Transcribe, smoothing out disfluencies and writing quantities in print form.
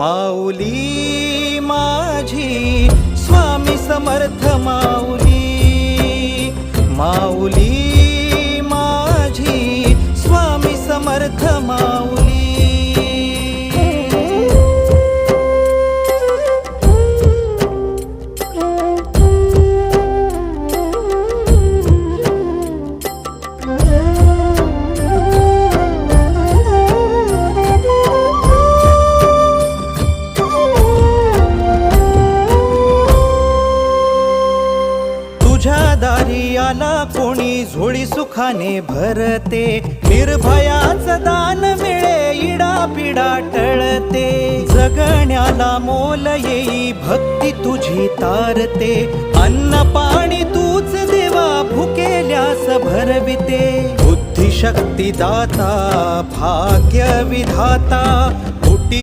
माऊली माझी स्वामी समर्थ माऊली, माऊली माझी स्वामी समर्थ माऊली। तुझ्या दारी आला कोणी झोळी सुखाने भरते, निर्भयाचं दान मिळे इडा पिडा टळते, जगण्याला मोल येई भक्ती तुझी तारते, अन्न पाणी तूच देवा भुकेल्यास भरविते, बुद्धी शक्ती दाता भाग्य विधाता